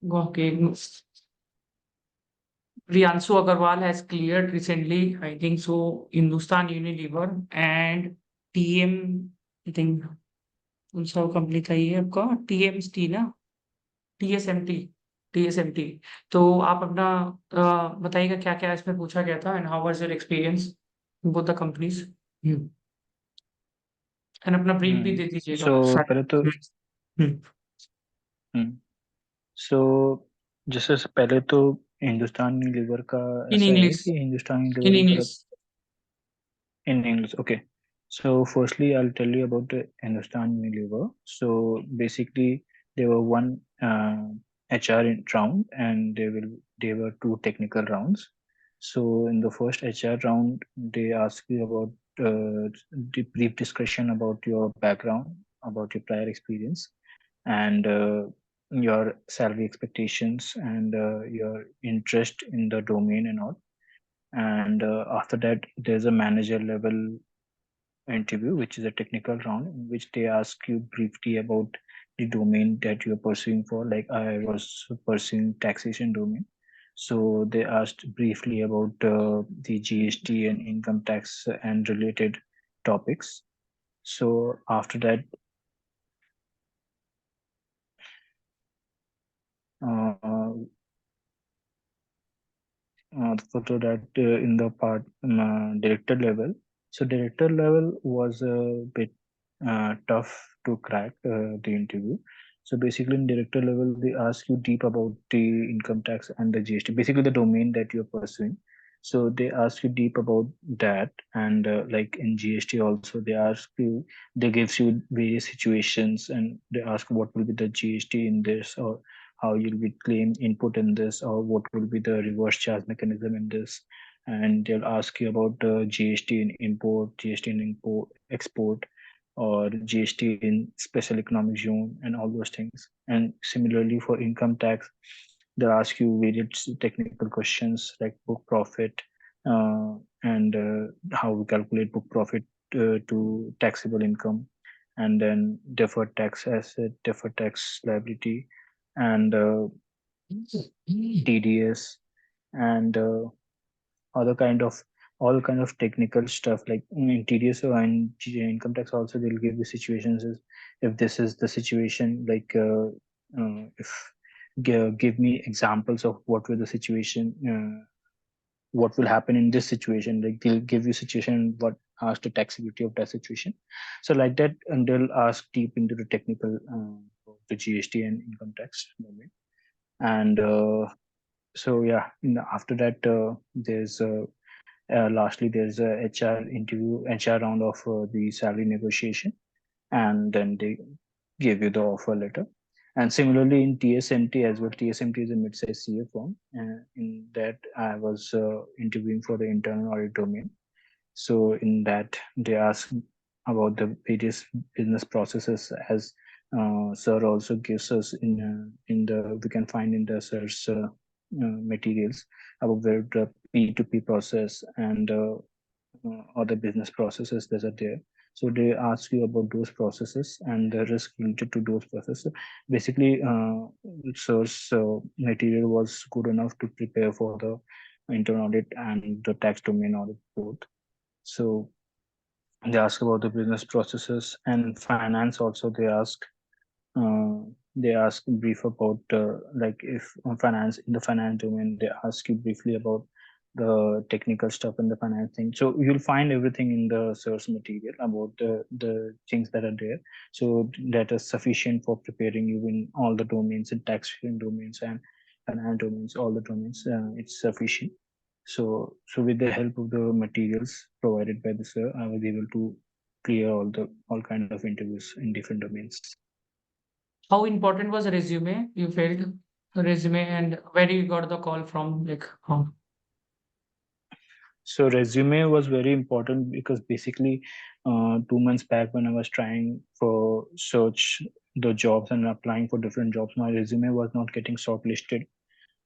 Okay. Priyanshu Agarwal has cleared recently, I think so, Hindustan Unilever and TM, I think कौन सा company था ये आपका TMT ना TSMT TSMT। तो आप अपना बताइएगा क्या क्या इसमें पूछा गया था and how was your experience both the companies and अपना ब्रीफ भी दे दीजिएगा सो स्टार्ट। पहले तो हम्म, सो जैसे पहले तो हिंदुस्तान लीवर का इन ऐसा है इंग्लिश कि हिंदुस्तान इन लीवर इंग्लिश। मतलब in English. Okay. So firstly, I'll tell you about the Hindustan Unilever. So basically, there were one HR round, and there were two technical rounds. So in the first HR round, they ask you about the brief discussion about your background, about your prior experience, and your salary expectations, and your interest in the domain and all. And after that, there's a manager level interview, which is a technical round in which they ask you briefly about the domain that you're pursuing for. Like I was pursuing taxation domain. So they asked briefly about the GST and income tax and related topics. So after that, uh, in the part director level. So director level was a bit tough to crack the interview. So basically, in director level, they ask you deep about the income tax and the GST, basically the domain that you're pursuing. So they ask you deep about that, and like in GST also, they gives you various situations, and they ask what will be the GST in this, or how you'll be claim input in this, or what will be the reverse charge mechanism in this. And they'll ask you about GST in import, GST in import, export, or GST in special economic zone, and all those things. And similarly for income tax, they'll ask you various technical questions like book profit, and how we calculate book profit to taxable income, and then deferred tax asset, deferred tax liability, and TDS, and other kind of all kind of technical stuff like in TDS and income tax also they'll give the situations is if this is the situation like if give me examples of what were the situation what will happen in this situation, like they'll give you situation what ask the taxability of that situation. So like that, and they'll ask deep into the technical the GST and income tax domain. And so yeah, after that there's lastly there's a HR round of the salary negotiation, and then they give you the offer letter. And similarly in TSMT as well, TSMT is a mid-sized CA firm. In that I was interviewing for the internal audit domain. So in that they ask about the various business processes, as sir also gives us in the we can find in the sir's materials about where the P2P process and other business processes that are there. So they ask you about those processes and the risk related to those processes. Basically, sir's material was good enough to prepare for the internal audit and the tax domain audit both. So they ask about the business processes and finance also. Uh, they ask brief about like if on finance in the finance domain they ask you briefly about the technical stuff in the finance thing. So you'll find everything in the source material about the things that are there. So that is sufficient for preparing you in all the domains and tax domains and finance domains, all the domains. It's sufficient. So with the help of the materials provided by the sir, I was able to clear all kind of interviews in different domains. How important was resume? You felt resume and where you got the call from? Like how? So resume was very important because basically 2 months back when I was trying for search the jobs and applying for different jobs, my resume was not getting shortlisted.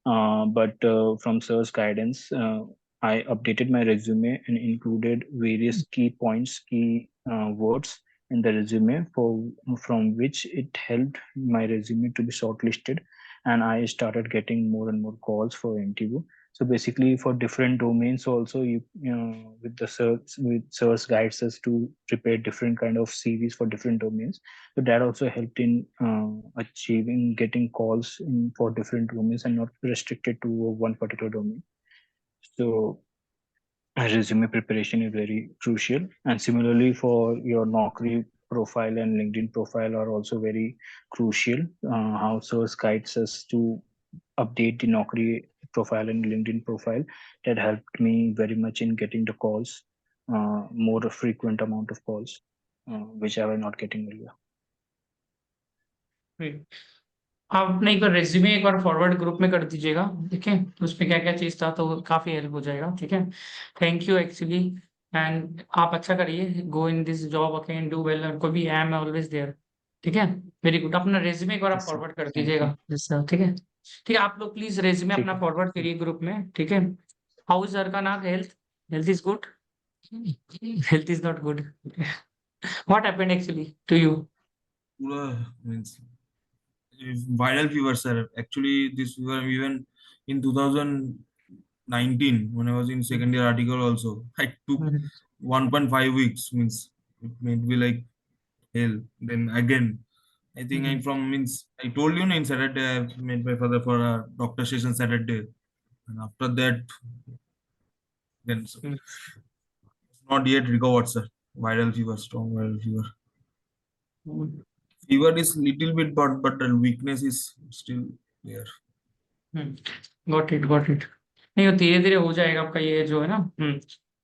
But from sir's guidance, I updated my resume and included various key points, key words in the resume for from which it helped my resume to be shortlisted and I started getting more and more calls for interview. So basically, for different domains, also you know, with the search with source guides us to prepare different kind of CVs for different domains. So that also helped in achieving getting calls for different domains and not restricted to one particular domain. So resume preparation is very crucial, and similarly for your Naukri profile and LinkedIn profile are also very crucial. How source guides us to update the Naukri profile and LinkedIn profile, that helped me very much in getting the calls, more frequent amount of calls, which I was not getting earlier. Great. आप अपने एक बार resume एक बार forward group में कर दीजिएगा, ठीक है, तो उसमें क्या क्या चीज था तो काफी हेल्प हो जाएगा, ठीक है। थैंक यू एक्चुअली, एंड आप अच्छा करिए, go in this job again, do well, और कोई भी आई एम ऑलवेज देयर, ठीक है। वेरी गुड, अपना रेज्यूमे एक बार आप Yes, sir. फॉरवर्ड कर Thank you. दीजिएगा जिससे, ठीक है। ठीक है, आप लोग प्लीज रेज्यूमे ठीक अपना है. फॉरवर्ड करिए ग्रुप में, ठीक है। How is Arkanag health? Health is good? Health is not good? What happened actually to you? पूरा means viral fever, sir. Actually, this fever even in 2019 when I was in second year article also, I took 1.5 weeks. Means it made me like hell. Then again, I think I from means I told you in Saturday I met my father for a doctor session Saturday, and after that, then so, not yet recovered, sir. Viral fever, strong viral fever. Fever is little bit, but the weakness is still there. Got it, got it. नहीं, वो धीरे धीरे हो जाएगा आपका ये जो है ना।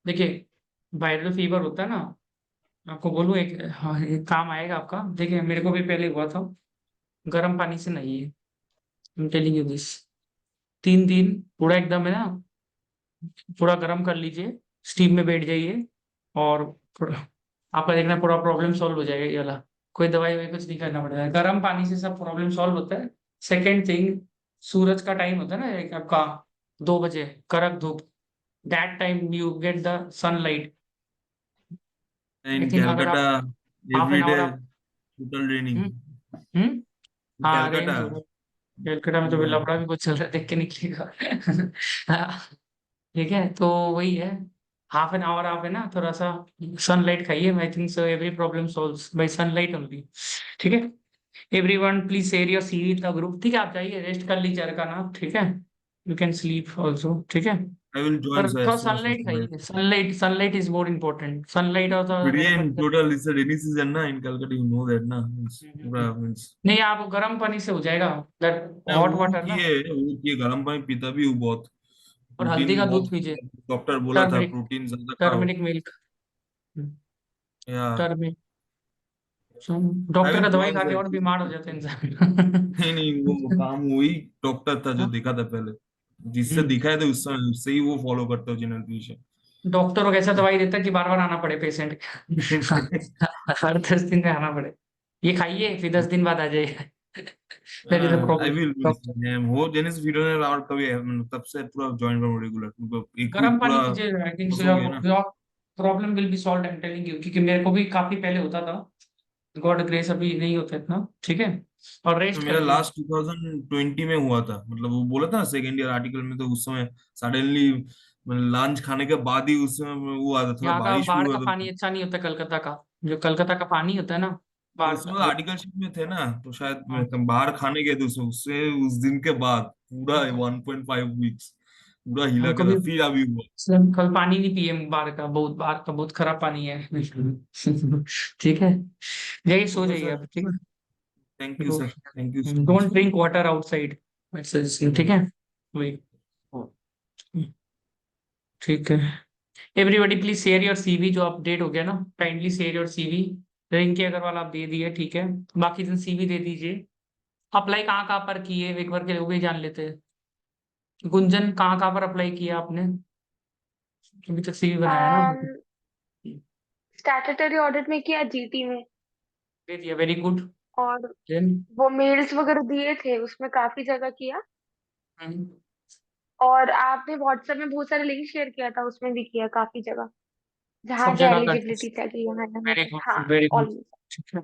देखिए, वायरल फीवर होता है ना, आपको बोलूँ एक, हाँ, एक काम आएगा आपका। देखिए, मेरे को भी पहले हुआ था। गर्म पानी से नहाइए, I am telling you this. 3 दिन पूरा एकदम है ना, पूरा गर्म कर लीजिए, स्टीम में बैठ जाइए, और आपका देखना पूरा प्रॉब्लम सॉल्व हो जाएगा ये वाला। कोई दवाई ववाई कुछ नहीं करना पड़ेगा, गर्म पानी से सब प्रॉब्लम सॉल्व होता है। सेकेंड थिंग, सूरज का टाइम होता है ना एक आपका, 2 बजे, कड़क धूप, that time you get the sunlight. I In think अगर आप Calcutta, half an every hour day आप, total raining. Hmm hmm In हाँ, रेंज हो Calcutta, रहा है। कलकत्ता में तो पूरा लफड़ा भी कुछ चल रहा है, देख के निकलेगा। हाँ, ठीक है, तो वही है। हाफ एन आवर आप है ना, थोड़ा सा सनलाइट खाइए, I think so every problem solves bye sunlight only, ठीक है। Everyone please share your CV in the group, ठीक है। आप जाइए, रेस्ट कर लीजिए का ना, ठीक है। यू कैन स्लीप ऑल्सो, ठीक है। I will join, पर sir, थोड़ा as soon as sunlight possible. खाइए, sunlight, sunlight is more important, sunlight और तो But yeah, गर्म in पानी total, it's a rainy season, na. In Calcutta, you know that, na. Means, से। पूरा means. नहीं, आप गर्म पानी से हो जाएगा, दैट मैं हॉट वाटर ना, वो किए गर्म पानी पीता भी हूँ बहुत। और हल्दी का प्रोटीन दूध बहुत, पीजिए, डॉक्टर बोला था टर्मरिक, प्रोटीन ज्यादा खाओ। टर्मरिक मिल्क, या टर्मरिक। आई डॉक्टर विल का दवाई जॉइन, खा के सर। और बीमार हो जाते हैं इंसान। नहीं नहीं, वो काम वही डॉक्टर था जो हाँ? देखा था पहले, जिससे हम्म। दिखाया था उस समय, उससे ही वो फॉलो करते हो जनरल फिजिशियन। डॉक्टर को ऐसा दवाई देता है कि बार बार आना पड़े पेशेंट के। हर 10 दिन में आना पड़े, ये खाइए फिर 10 दिन बाद आ जाइए। That is the I problem. Will वो जेनिस वीडियो ने और कभी तब से पूरा ज्वाइन करूँ रेगुलर, मतलब एक वीक गर्म पानी पूरा पीजिए, आई थिंक बस सो हो गया ना। Your problem will be solve, I am telling you, क्योंकि मेरे को भी काफी पहले होता था। गॉड ग्रेस अभी नहीं होता इतना, ठीक है। और रेस्ट मेरा करिए। लास्ट 2020 में हुआ था, मतलब वो बोला था ना सेकेंड ईयर आर्टिकल में, तो उस समय सडनली लंच खाने के बाद ही उस समय वो आता, थोड़ा यहाँ का बारिश भी बाढ़ हुआ का था। पानी अच्छा नहीं होता कलकत्ता का, जो कलकत्ता का पानी होता है ना, तो बाढ़ उसमें का वो। आर्टिकलशिप में थे ना, तो शायद हाँ, बाहर खाने गए थे उसमें, उससे उस दिन के बाद पूरा 1.5 वीक्स पूरा हिला हम के कभी, था, फिर अभी हुआ। कल पानी नहीं पिए बाढ़ का बहुत खराब पानी है। ठीक है, जाइए सो ओके जाइए सर, आप, ठीक थैंक है। You sir, thank you so don't much. Drink water outside, ठीक है, वही, ठीक है। Everybody please share your CV, जो अपडेट हो गया ना, kindly share your CV. Rinki Agarwal आप दे दिए, ठीक है, बाकी दिन सीवी दे दीजिए। अप्लाई कहाँ कहाँ पर किए एक बार के लिए वो भी जान लेते हैं। गुंजन, कहाँ कहाँ पर अप्लाई किया आपने? अभी तक सीवी बनाया ना? स्टैट्यूटरी ऑडिट में किया, जीटी में। दे दिया, वेरी गुड। और देन वो मेल्स वगैरह दिए थे, उसमें काफी जगह किया। और आपने व्हाट्सएप में बहुत सारे लिंक शेयर किया था, उसमें भी किया काफी जगह, जहाँ सब क्या जगह कर, एलिजिबिलिटी था कि यहाँ यहाँ वेरी पे। गुड, हाँ, वेरी गुड, ऑलमोस्ट। ठीक है,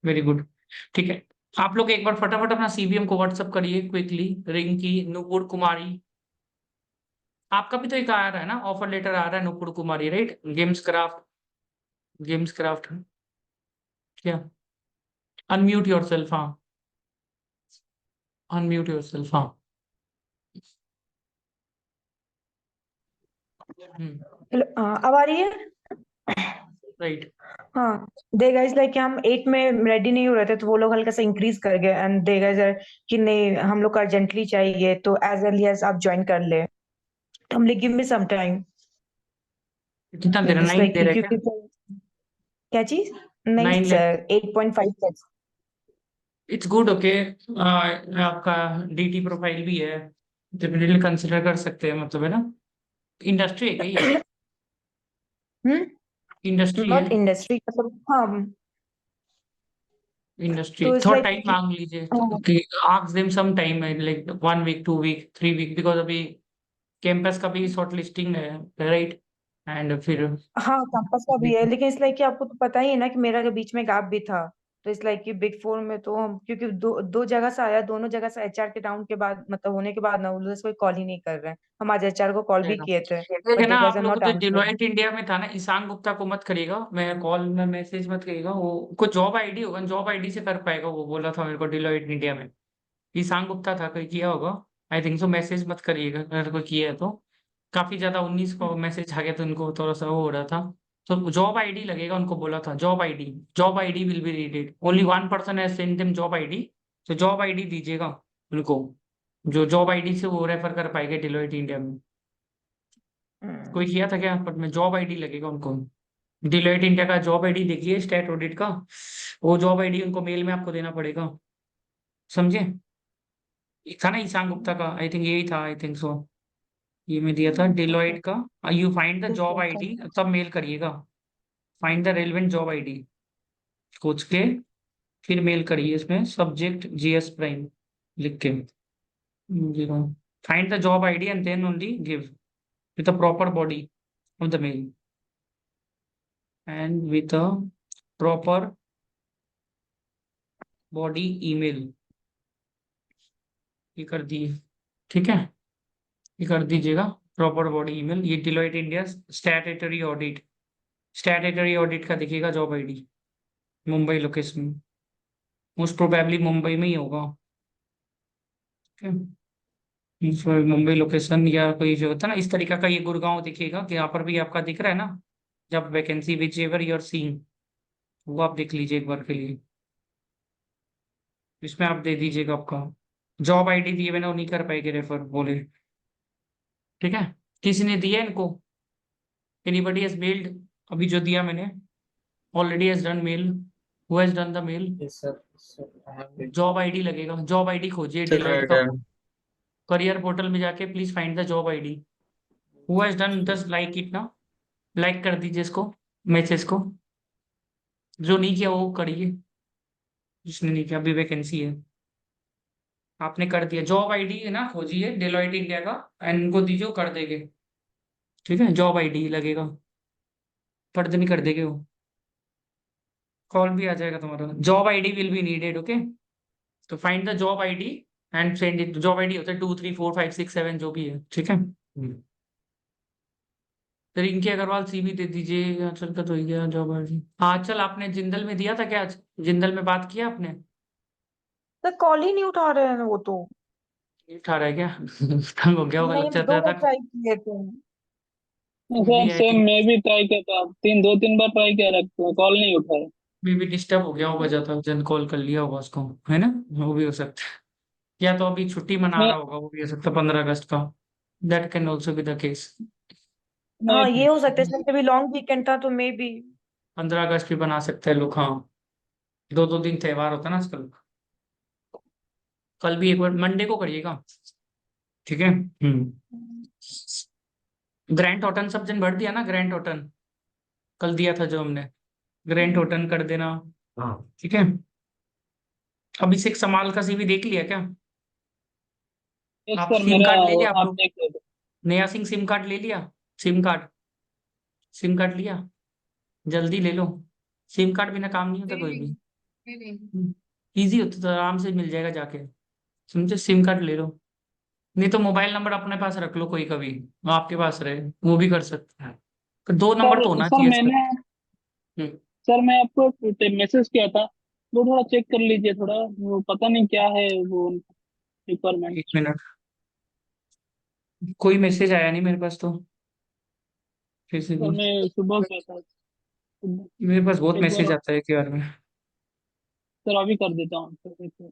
वेरी गुड, ठीक है। आप लोग एक बार फटाफट अपना सीवी हमको व्हाट्सअप करिए क्विकली। रिंकी, नुपुर कुमारी, आपका भी तो एक आ रहा है ना, ऑफर लेटर आ रहा है नुपुर कुमारी, राइट? गेम्स क्राफ्ट क्या? अनम्यूट योरसेल्फ, हाँ, अनम्यूट योरसेल्फ, हाँ। हेलो, अब आ रही है? राइट। हाँ, दे गाइस लाइक हम 8 में रेडी नहीं हो रहे थे, तो वो लोग हल्का सा इंक्रीज कर गए एंड दे गाइस कि नहीं, हम लोग को अर्जेंटली चाहिए, तो एज अर्ली एज आप ज्वाइन कर ले। तो हम like give me some time, कितना दे रहा है? 9 लाइक दे रहा है क्या? क्योंकि क्या चीज? नहीं 9 lakh. Sir, 8.5 it's good, okay. आपका डीटी प्रोफाइल भी है, डेफिनेटली कंसिडर कर सकते हैं, मतलब है ना। इंडस्ट्री है क्या ये? इंडस्ट्री है? नॉट इंडस्ट्री, मतलब हाँ। इंडस्ट्री तो इट्स थोड़ा लाइक टाइम मांग लीजिए तो, कि ask them some time, like 1 week, 2 week, 3 week, because अभी कैंपस का भी शॉर्ट लिस्टिंग है, राइट? एंड फिर हाँ, कैंपस का भी है, लेकिन इस लाइक कि आपको तो पता ही है ना कि मेरा के बीच में गैप भी था। तो इस लाइक कि बिग फोर में तो हम, क्योंकि दो दो जगह से आया, दोनों जगह से एचआर के डाउन के बाद, मतलब होने के बाद ना, वो लोग कोई कॉल ही नहीं कर रहे हैं। हम आज एचआर को कॉल भी किए थे, एक बट है ना, दे गाइस आप आर लोग नॉट जो आंसरिंग। डिलॉयट इंडिया में था ना, ईशान गुप्ता को मत करिएगा, मैं कॉल में मैसेज मत करिएगा, वो कुछ जॉब आईडी होगा, जॉब आईडी से कर पाएगा, वो बोला था मेरे को डिलॉयट इंडिया में। ईशान गुप्ता था, कोई किया होगा, आई थिंक सो। मैसेज मत करिएगा अगर कोई किया है तो। काफी ज्यादा 19 को मैसेज आ गया, तो उनको थोड़ा सा वो हो रहा था। तो जॉब आईडी लगेगा, उनको बोला था job ID. Job ID will B readed, only 1 person has send them job ID. तो जॉब आईडी दीजिएगा उनको, जो जॉब आईडी से वो रेफर कर पाएंगे डिलॉयट इंडिया में। कोई किया था क्या? बट में जॉब आईडी लगेगा उनको। डिलॉयट इंडिया का जॉब आईडी देखिए, स्टेट ऑडिट का, वो जॉब आईडी उनको मेल में आपको देना पड़ेगा, समझे? एक था ना ईशान गुप्ता का, आई थिंक यही था, आई थिंक सो। ये मैं दिया था डिलॉयट का। You find the job ID, तब मेल करिएगा। Find the relevant job ID खोज के, फिर मेल करिए, इसमें सब्जेक्ट जीएस प्राइम लिख के। Find the job ID and then only give with the proper body of the mail and with the proper body email. ये कर दिए, ठीक है? ये कर दीजिएगा, प्रॉपर बॉडी ईमेल। ये डिलॉयट इंडिया स्टैट्यूटरी ऑडिट का दिखेगा job ID, Mumbai location, most probably Mumbai में ही होगा। ठीक है? फिर मुंबई लोकेशन, या कोई जो होता है ना इस तरीका का, ये गुड़गांव दिखेगा, कि यहाँ पर भी आपका दिख रहा है ना, जब vacancy which ever your seeing, वो आप देख लीजिए एक बार के लिए। इसमें आप दे दीजिएगा आपका जॉब आईडी दिए बिना वो नहीं कर पाएंगे रेफर, बोले। ठीक है? किसी ने दिया इनको? Anybody has mailed? अभी जो दिया मैंने, already has done mail, who has done the mail? Yes, sir. Sir, I have it. Job ID लगेगा, जॉब आईडी खोजिए Sir, डिलॉयट I का। done. करियर पोर्टल में जाके please find the job ID. Who has done, just like it ना, like कर दीजिए इसको, message को। जो नहीं किया वो करिए, जिसने नहीं किया, अभी वैकेंसी है। आपने कर दिया, जॉब आईडी है ना, खोजिए डिलॉयट इंडिया का एंड उनको दीजिए, वो कर देंगे। ठीक है? जॉब आईडी लगेगा, फर्द नहीं कर देंगे वो। कॉल भी आ जाएगा तुम्हारा, job ID will be needed, okay? तो find the job ID and send it. Job ID होता है 2 3 4 5 6 7 जो भी है, ठीक है? तो रिंकी अग्रवाल सीवी दे दीजिए। आंचल का तो ही गया जॉब आईडी। हाँ, आंचल आपने जिंदल में दिया था क्या आज? जिंदल में बात किया आपने? सर, कॉल ही नहीं उठा रहे हैं वो तो। नहीं उठा रहा है क्या? तंग हो गया होगा, नहीं, लग जाता 2 बार था। ट्राई किए थे। भी सर आई सेम थिंक मैं भी ट्राई किया था, 2-3 बार ट्राई किया, रखते कॉल नहीं उठाए। मे भी डिस्टर्ब हो गया होगा, ज्यादा जन कॉल कर लिया होगा उसको, है ना? वो भी हो सकता है, या तो अभी छुट्टी मना मैं रहा होगा, वो भी हो सकता है 15 अगस्त का। That can also be the case. मैं हाँ, ये हो सकता है, इसमें भी लॉन्ग वीकेंड था, तो मे बी। 15 अगस्त भी बना सकते हैं लोग, हाँ। 2 2 दिन त्योहार होता है ना आजकल। कल भी एक बार मंडे को करिएगा, ठीक है? ग्रैंड टोटन सब जन भर दिया ना? ग्रैंड टोटन कल दिया था जो हमने, ग्रैंड टोटन कर देना। हाँ, ठीक है? अभिषेक समाल का सीवी देख लिया क्या? यस आप सर, सिम मेरा कार्ड ले लिया आप आप लोग? देख लेते। नया सिम कार्ड ले लिया? सिम कार्ड, सिम कार्ड लिया? जल्दी ले लो, सिम कार्ड बिना काम नहीं होता कोई भी। इजी होता तो आराम से मिल जाएगा जाके, समझे। सिम कार्ड ले लो, नहीं तो मोबाइल नंबर अपने पास रख लो कोई, कभी वो आपके पास रहे, वो भी कर सकते हैं। पर 2 नंबर तो सर होना सर चाहिए इसका। मैंने हम्म, सर मैं आपको मैसेज किया था, वो थोड़ा चेक कर लीजिए थोड़ा, वो पता नहीं क्या है वो रिक्वायरमेंट। 1 मिनट, कोई मैसेज आया नहीं मेरे पास तो, फिर से सर भी। मैं सुबह किया था, मेरे पास बहुत एक मैसेज बार आता है के बारे में। सर अभी कर देता हूँ सर, एक बार।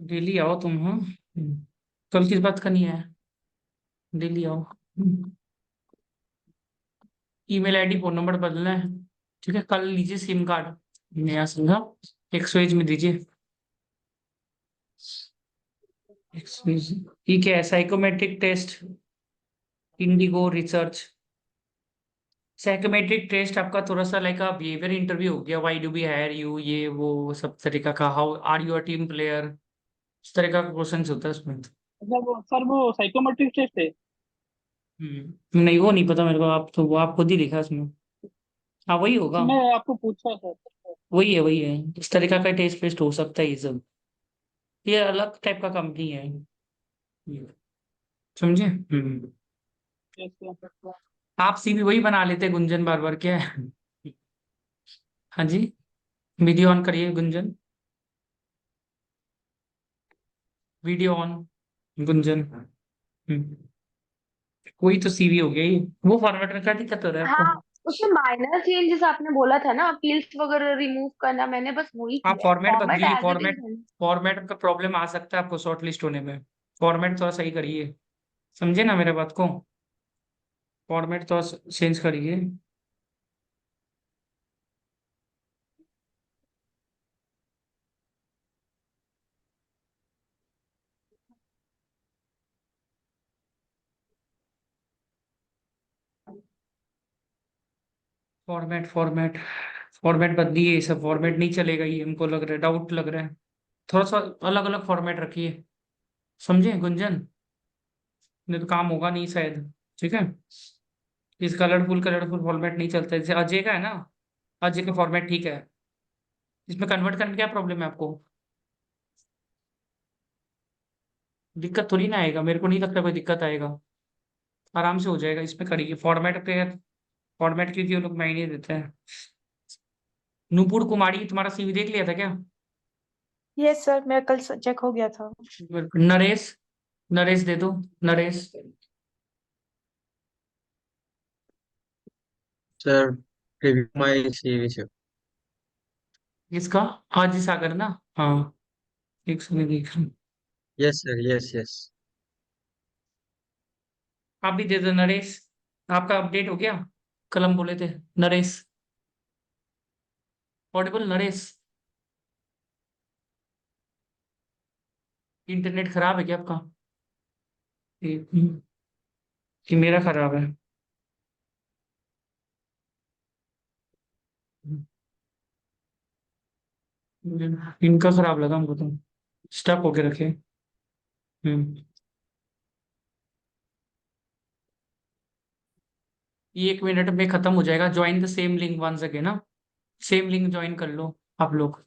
डेली आओ तुम, हाँ। कल किस बात करनी है, डेली आओ। ईमेल आईडी फोन नंबर बदलना है, ठीक है। कल लीजिए सिम कार्ड, नया सिम, हाँ। 101 में दीजिए। 101, ठीक है। Psychometric test, IndiGo research. Psychometric test आपका थोड़ा सा लाइक बिहेवियर इंटरव्यू हो गया, why do we hire you, ये वो सब तरीका का, how are you a team player, इस तरह का क्वेश्चन होता है उसमें। सर वो साइकोमेट्रिक टेस्ट है। नहीं वो नहीं पता मेरे को, आप तो वो आप खुद ही लिखा उसमें। हाँ वही होगा, मैं आपको पूछा सर। वही है वही है। इस तरीका का टेस्ट वेस्ट हो सकता है ये सब, ये अलग टाइप का कंपनी है ये, समझे। Yes, sir. आप सीवी वही बना लेते गुंजन, बार बार क्या है। हाँ जी, वीडियो ऑन करिए गुंजन, वीडियो ऑन, गुंजन। हम्म, कोई तो सीवी हो गया ये, वो फॉर्मेट का दिक्कत हो रहा है हाँ, आपको। उसमें माइनर चेंजेस आपने बोला था ना, फील्ड्स वगैरह रिमूव करना, मैंने बस वही आप किया है, फॉर्मेट फॉर्मेट बदलिए, एज इट फॉर्मेट, इज है। फॉर्मेट का प्रॉब्लम आ सकता है आपको शॉर्ट लिस्ट होने में। फॉर्मेट थोड़ा सही करिए, समझे ना मेरे बात को। फॉर्मेट थोड़ा चेंज करिए। फॉर्मेट फॉर्मेट फॉर्मेट बदलिए, ये सब फॉर्मेट नहीं चलेगा, ये हमको लग रहा है, डाउट लग रहा है। थोड़ा सा अलग अलग फॉर्मेट रखिए, समझे गुंजन, नहीं तो काम होगा नहीं शायद, ठीक है। इस कलरफुल कलरफुल फॉर्मेट नहीं चलता, जैसे अजय का है ना, अजय का फॉर्मेट ठीक है। इसमें कन्वर्ट करने में क्या प्रॉब्लम है आपको, दिक्कत थोड़ी ना आएगा, मेरे को नहीं लगता कोई दिक्कत आएगा, आराम से हो जाएगा। इसमें करिए फॉर्मेट पे, फॉर्मेट क्योंकि वो लोग मायने देते हैं। नूपुर कुमारी, तुम्हारा सीवी देख लिया था क्या। यस सर, मेरा कल चेक हो गया था। नरेश, नरेश दे दो, Naresh. Sir, review my CV, sir. इसका हाजी सागर ना, हाँ। एक समय देख रहा हूँ। Yes, sir. Yes, yes. आप भी दे दो नरेश, आपका अपडेट हो गया, कल हम बोले थे। नरेश, ऑडिबल नरेश। इंटरनेट खराब है क्या आपका, कि मेरा खराब है। इनका खराब लगा हमको तो, स्टक होके रखे। हम्म, ये 1 मिनट में खत्म हो जाएगा। Join the same link once again ना, सेम लिंक ज्वाइन कर लो आप लोग।